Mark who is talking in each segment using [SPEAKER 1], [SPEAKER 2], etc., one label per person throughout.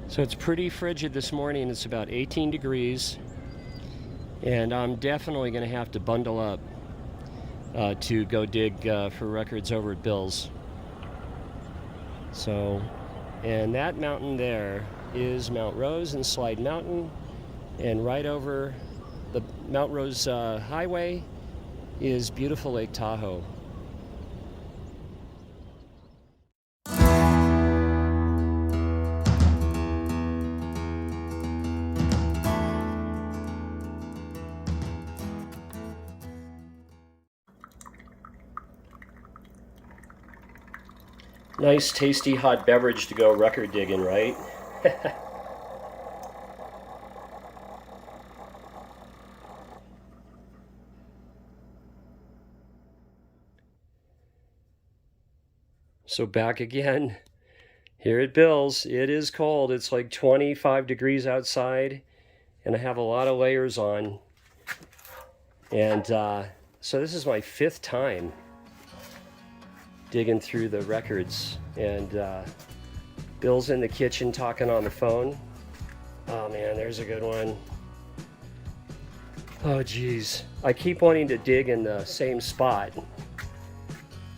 [SPEAKER 1] So it's pretty frigid this morning. It's about 18 degrees, and I'm definitely going to have to bundle up to go dig for records over at Bill's. So, and that mountain there is Mount Rose and Slide Mountain, and right over the Mount Rose Highway is beautiful Lake Tahoe. Nice, tasty, hot beverage to go record digging, right? So back again here at Bill's. It is cold. It's like 25 degrees outside, and I have a lot of layers on. And so this is my 5th time digging through the records, and Bill's in the kitchen talking on the phone. Oh man, there's a good one. Oh geez, I keep wanting to dig in the same spot,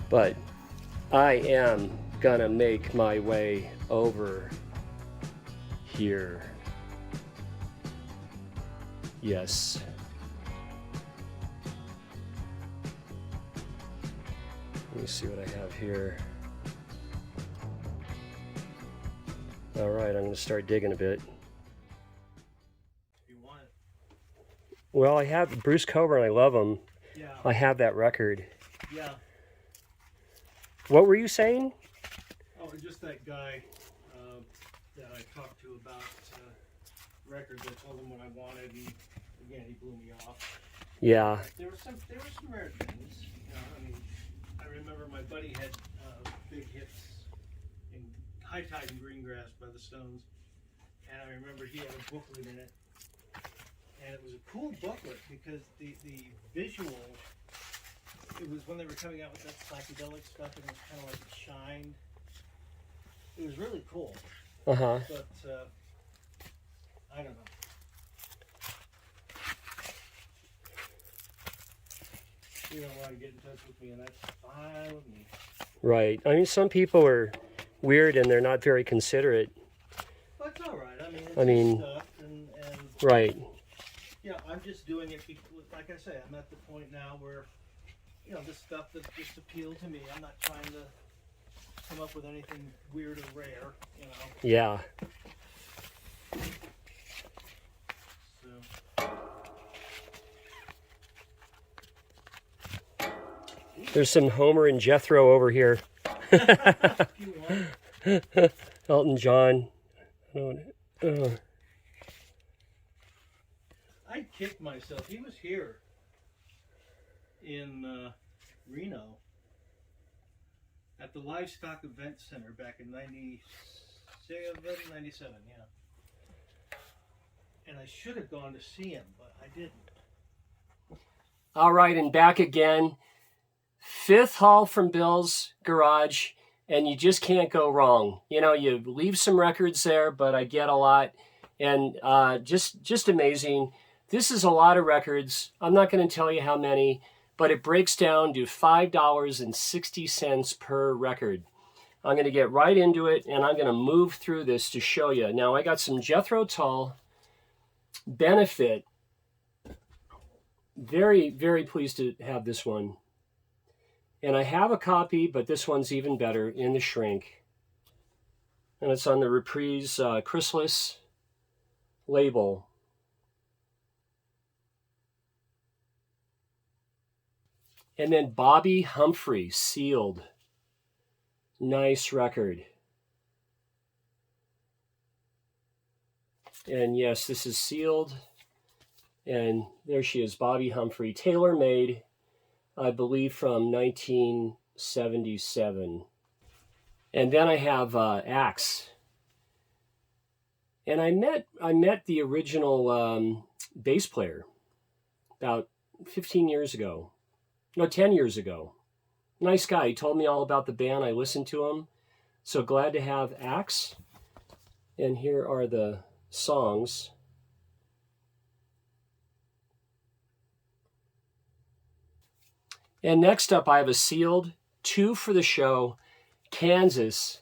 [SPEAKER 1] but I am gonna make my way over here. Yes. Let me see what I have here. All right, I'm going to start digging a bit.
[SPEAKER 2] You want it?
[SPEAKER 1] Well, I have Bruce Coburn. I love him.
[SPEAKER 2] Yeah.
[SPEAKER 1] I have that record.
[SPEAKER 2] Yeah.
[SPEAKER 1] What were you saying?
[SPEAKER 2] Oh, just that guy that I talked to about records. I told him what I wanted, and again, he blew me off.
[SPEAKER 1] Yeah.
[SPEAKER 2] There were some rare things. You know, I mean, I remember my buddy had big hits in High Tide and Greengrass by the Stones, and I remember he had a booklet in it, and it was a cool booklet because the visual. It was when they were coming out with that psychedelic stuff, and it was kind of like it shined. It was really cool.
[SPEAKER 1] Uh-huh.
[SPEAKER 2] But I don't know. You don't want to get in touch with me, and that's fine with me.
[SPEAKER 1] Right. I mean, some people are weird and they're not very considerate.
[SPEAKER 2] That's all right. I mean, it's stuff, and
[SPEAKER 1] right.
[SPEAKER 2] Yeah, I'm just doing it because, like I say, I'm at the point now where, you know, this stuff that just appealed to me. I'm not trying to come up with anything weird or rare, you know.
[SPEAKER 1] Yeah.
[SPEAKER 2] So.
[SPEAKER 1] There's some Homer and Jethro over here. Elton John.
[SPEAKER 2] I kicked myself. He was here in Reno at the Livestock Event Center back in 97, yeah. And I should have gone to see him, but I didn't.
[SPEAKER 1] All right, and back again. 5th haul from Bill's garage, and you just can't go wrong. You know, you leave some records there, but I get a lot, and just amazing. This is a lot of records. I'm not going to tell you how many, but it breaks down to $5.60 per record. I'm going to get right into it, and I'm going to move through this to show you. Now, I got some Jethro Tull Benefit. Very, very pleased to have this one. And I have a copy, but this one's even better, in the shrink. And it's on the Reprise Chrysalis label. And then Bobby Humphrey, sealed. Nice record. And yes, this is sealed. And there she is, Bobby Humphrey, tailor-made, I believe from 1977. And then I have Axe. And I met the original bass player about 15 years ago. No, 10 years ago. Nice guy. He told me all about the band. I listened to him. So glad to have Axe. And here are the songs. And next up, I have a sealed 2 for the show, Kansas.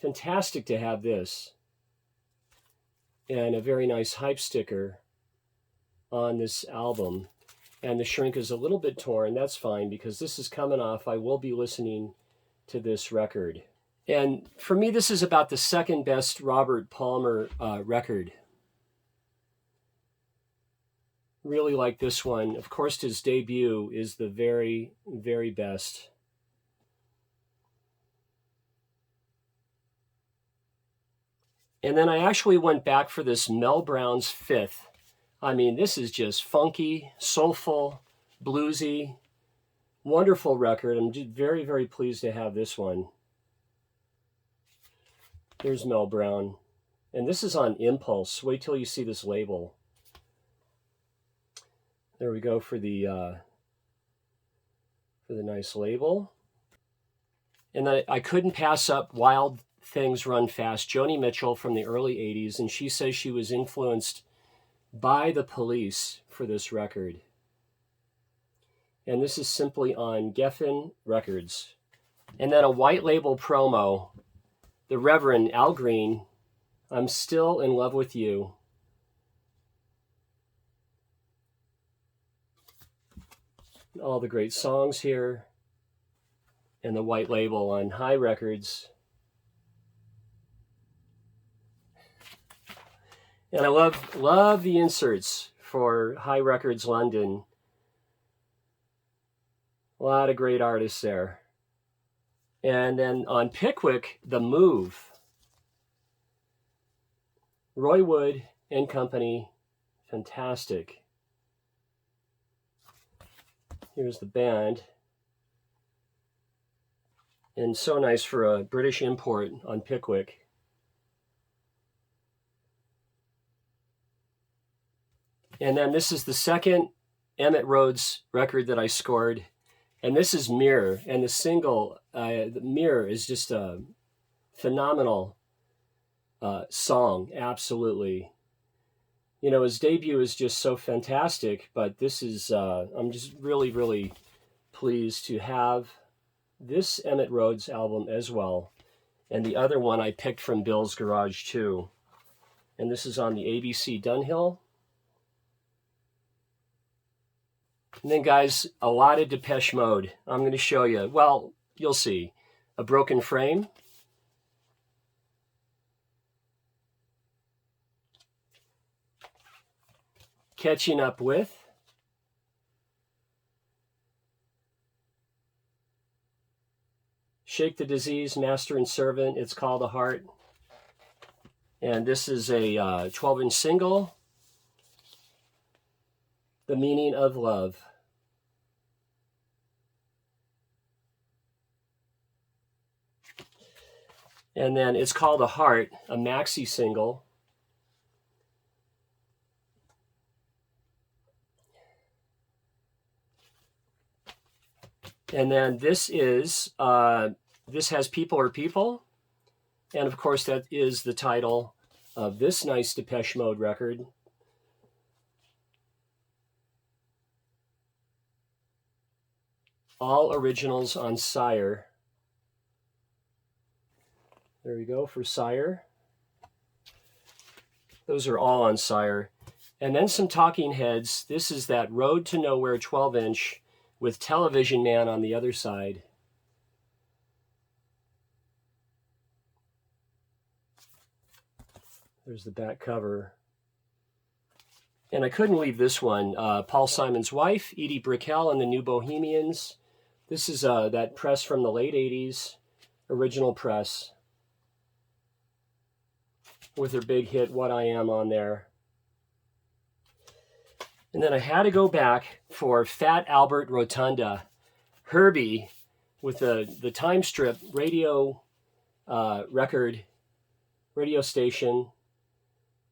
[SPEAKER 1] Fantastic to have this. And a very nice hype sticker on this album. And the shrink is a little bit torn. That's fine because this is coming off. I will be listening to this record. And for me, this is about the second best Robert Palmer record. Really like this one. Of course, his debut is the very, very best. And then I actually went back for this Mel Brown's Fifth. I mean, this is just funky, soulful, bluesy, wonderful record. I'm just very, very pleased to have this one. There's Mel Brown. And this is on Impulse. Wait till you see this label. There we go for the nice label. And I couldn't pass up Wild Things Run Fast, Joni Mitchell from the early 80s, and she says she was influenced by the Police for this record. And this is simply on Geffen Records. And then a white label promo, the Reverend Al Green, I'm Still in Love with You. All the great songs here. And the white label on High Records. And I love the inserts for High Records London. A lot of great artists there. And then on Pickwick, The Move. Roy Wood and Company. Fantastic. Here's the band. And so nice for a British import on Pickwick. And then this is the second Emmett Rhodes record that I scored. And this is Mirror. And the single, Mirror, is just a phenomenal song. Absolutely. You know, his debut is just so fantastic. But this is, I'm just really, really pleased to have this Emmett Rhodes album as well. And the other one I picked from Bill's Garage too. And this is on the ABC Dunhill. And then, guys, a lot of Depeche Mode. I'm going to show you. Well, you'll see. A Broken Frame. Catching Up With. Shake the Disease, Master and Servant. It's Called a Heart. And this is a 12-inch single. The Meaning of Love. And then It's Called a Heart, a maxi single. And then this is, this has People Are People. And of course that is the title of this nice Depeche Mode record. All originals on Sire. There we go for Sire. Those are all on Sire. And then some Talking Heads. This is that Road to Nowhere 12-inch with Television Man on the other side. There's the back cover. And I couldn't leave this one. Paul Simon's Wife, Edie Brickell and the New Bohemians. This is that press from the late 80s, original press, with her big hit, What I Am, on there. And then I had to go back for Fat Albert Rotunda, Herbie, with the time strip radio record, radio station.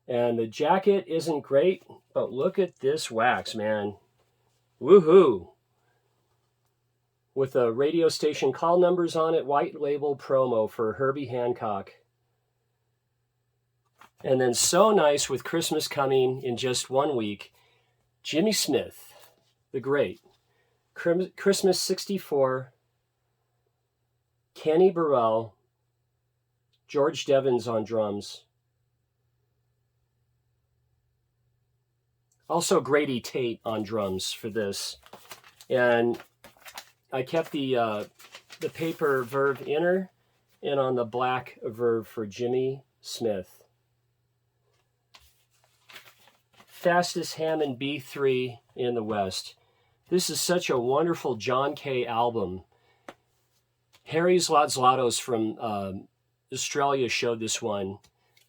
[SPEAKER 1] And the jacket isn't great, but look at this wax, man. Woohoo! With the radio station call numbers on it, white label promo for Herbie Hancock. And then so nice with Christmas coming in just 1 week, Jimmy Smith, the great. Christmas 64, Kenny Burrell, George Devins on drums. Also Grady Tate on drums for this. And I kept the paper Verve inner and on the black Verve for Jimmy Smith. Fastest Hammond B3 in the West. This is such a wonderful John Kay album. Harry Zlatos from Australia showed this one.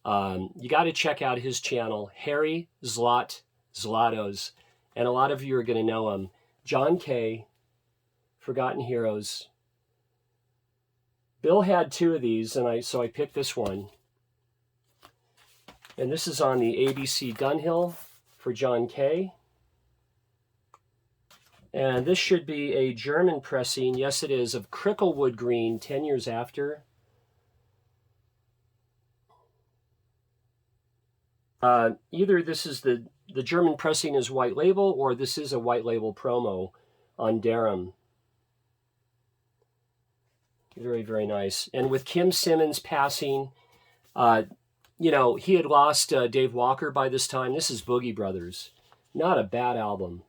[SPEAKER 1] You got to check out his channel, Harry Zlatos, and a lot of you are going to know him. John Kay, Forgotten Heroes. Bill had 2 of these, and so I picked this one. And this is on the ABC Dunhill for John Kay. And this should be a German pressing, yes it is, of Cricklewood Green 10 years after. Either this is the German pressing is white label, or this is a white label promo on Darum. Very, very nice. And with Kim Simmons passing, you know, he had lost Dave Walker by this time. This is Boogie Brothers. Not a bad album.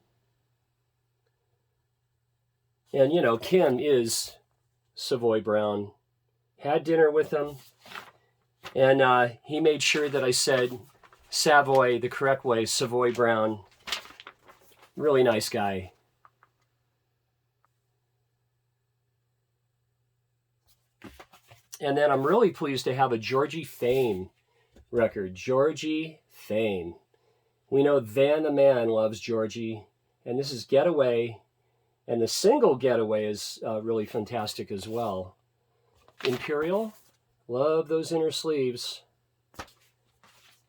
[SPEAKER 1] And, you know, Kim is Savoy Brown. Had dinner with him. And he made sure that I said Savoy the correct way, Savoy Brown. Really nice guy. And then I'm really pleased to have a Georgie Fame record. Georgie Fame. We know Van the Man loves Georgie. And this is Getaway. And the single Getaway is really fantastic as well. Imperial. Love those inner sleeves.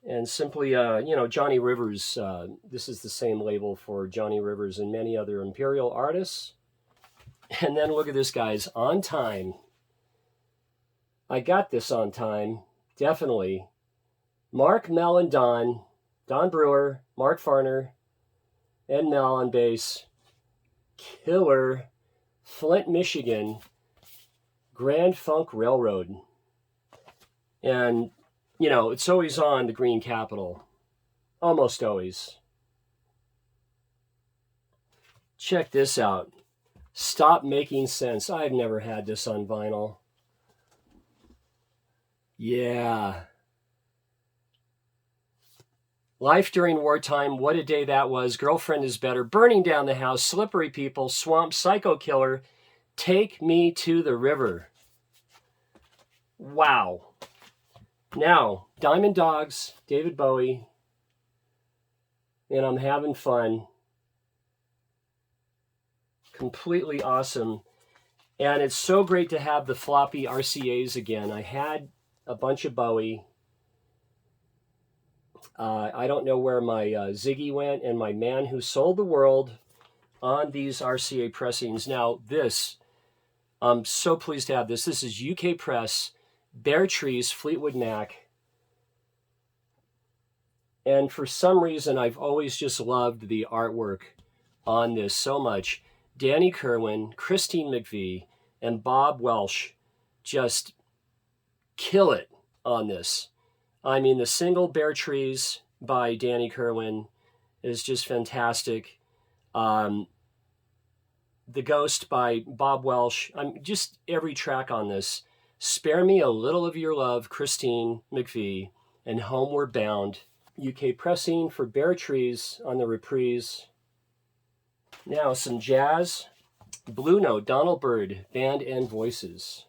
[SPEAKER 1] And simply, you know, Johnny Rivers. This is the same label for Johnny Rivers and many other Imperial artists. And then look at this, guys. On Time. I got this on time, definitely. Mark, Mel, and Don Brewer, Mark Farner, and Mel on bass. Killer, Flint, Michigan, Grand Funk Railroad. And, you know, it's always on the Green Capital. Almost always. Check this out. Stop Making Sense. I've never had this on vinyl. Yeah. Life During Wartime, what a day that was. Girlfriend is Better, Burning Down the House, Slippery People, Swamp, Psycho Killer, Take Me to the River. Wow. Now, Diamond Dogs, David Bowie, and I'm Having Fun. Completely awesome. And it's so great to have the floppy RCAs again. I had a bunch of Bowie. I don't know where my Ziggy went, and my Man Who Sold the World on these RCA pressings. Now this, I'm so pleased to have this. This is UK Press, Bare Trees, Fleetwood Mac. And for some reason, I've always just loved the artwork on this so much. Danny Kerwin, Christine McVie, and Bob Welsh just kill it on this. I mean, the single Bare Trees by Danny Kerwin is just fantastic. The Ghost by Bob Welsh. Just every track on this. Spare Me a Little of Your Love, Christine McVie, and Homeward Bound. UK pressing for Bare Trees on the reprise. Now some jazz. Blue Note, Donald Byrd, Band and Voices.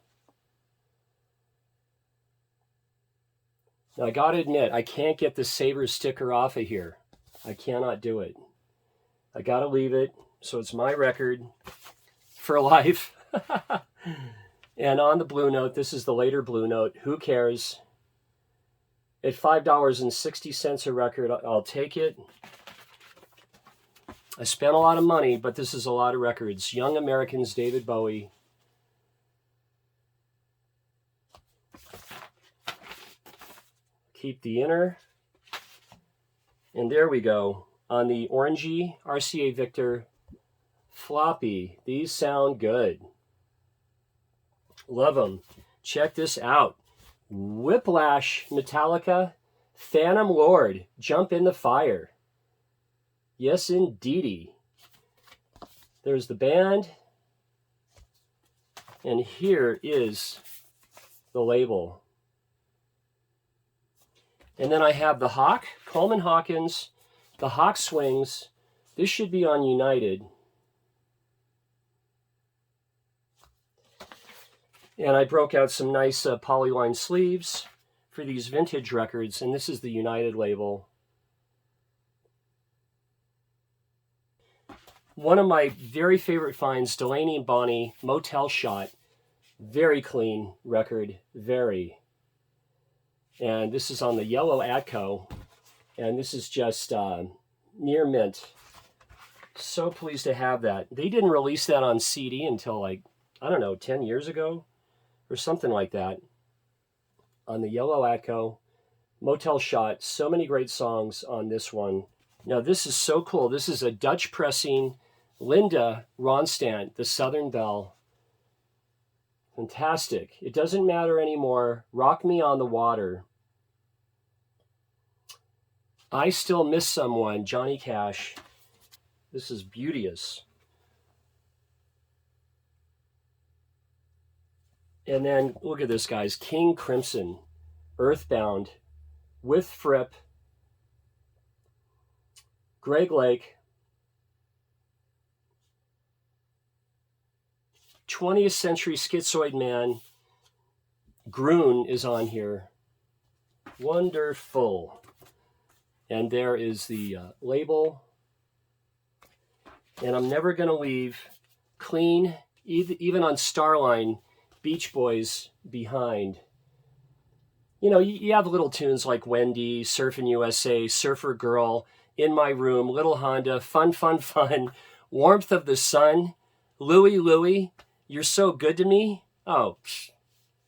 [SPEAKER 1] Now, I got to admit, I can't get the Saber sticker off of here. I cannot do it. I got to leave it, so it's my record for life. And on the Blue Note, this is the later Blue Note. Who cares? At $5.60 a record, I'll take it. I spent a lot of money, but this is a lot of records. Young Americans, David Bowie. Keep the inner. And there we go. On the orangey RCA Victor floppy. These sound good. Love them. Check this out. Whiplash Metallica Phantom Lord. Jump in the fire. Yes, indeedy. There's the band. And here is the label. And then I have the Hawk, Coleman Hawkins, the Hawk Swings. This should be on United. And I broke out some nice polyline sleeves for these vintage records. And this is the United label. One of my very favorite finds, Delaney and Bonnie, Motel Shot. Very clean record, very. And this is on the yellow Atco. And this is just near mint. So pleased to have that. They didn't release that on CD until like, I don't know, 10 years ago or something like that. On the yellow Atco, Motel Shot. So many great songs on this one. Now this is so cool. This is a Dutch pressing Linda Ronstadt, the Southern Belle. Fantastic. It doesn't matter anymore. Rock Me on the Water. I Still Miss Someone, Johnny Cash. This is beauteous. And then look at this, guys. King Crimson, Earthbound, with Fripp, Greg Lake, 20th Century Schizoid Man, Groon is on here. Wonderful. And there is the label. And I'm never going to leave clean, even on Starline, Beach Boys behind. You know, you have little tunes like Wendy, Surfin' USA, Surfer Girl, In My Room, Little Honda, Fun, Fun, Fun, Warmth of the Sun, Louie, Louie, You're So Good to Me. Oh,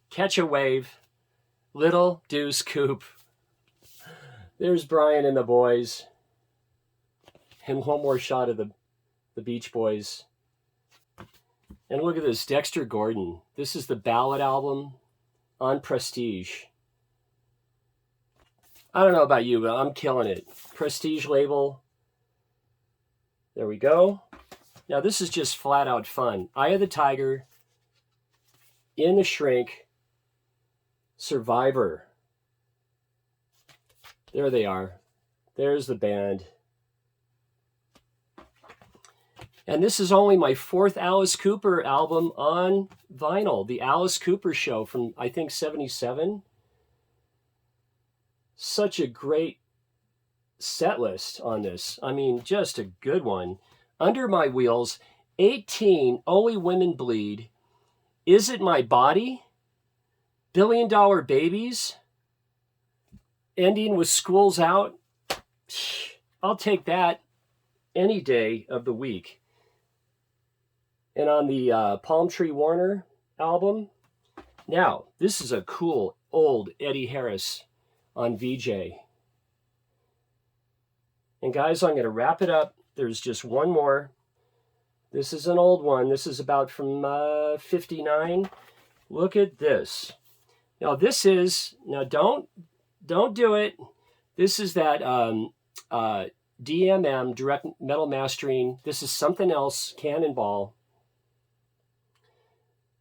[SPEAKER 1] Catch a Wave, Little Deuce Coupe. There's Brian and the boys. And one more shot of the Beach Boys. And look at this, Dexter Gordon. This is the ballad album on Prestige. I don't know about you, but I'm killing it. Prestige label. There we go. Now this is just flat out fun. Eye of the Tiger, In the Shrink, Survivor. There they are. There's the band. And this is only my 4th Alice Cooper album on vinyl. The Alice Cooper Show from, I think, 77. Such a great set list on this. I mean, just a good one. Under My Wheels, 18, Only Women Bleed, Is It My Body, $1 Billion Babies, ending with School's Out. I'll take that any day of the week. And on the Palm Tree Warner album. Now, this is a cool old Eddie Harris on VJ. And guys, I'm going to wrap it up. There's just one more. This is an old one. This is about from 59. Look at this. Now this is, don't do it. This is that DMM, Direct Metal Mastering. This is something else, Cannonball.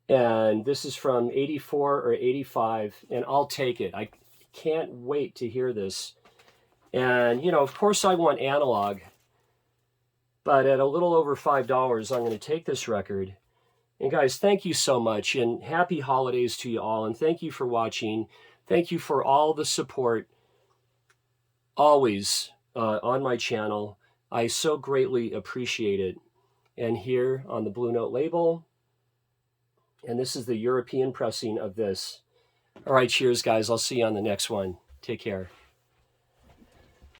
[SPEAKER 1] And this is from 84 or 85, and I'll take it. I can't wait to hear this. And, you know, of course I want analog, but at a little over $5, I'm going to take this record. And guys, thank you so much, and happy holidays to you all, and thank you for watching. Thank you for all the support always on my channel. I so greatly appreciate it. And here on the Blue Note label, and this is the European pressing of this. All right, cheers, guys. I'll see you on the next one. Take care.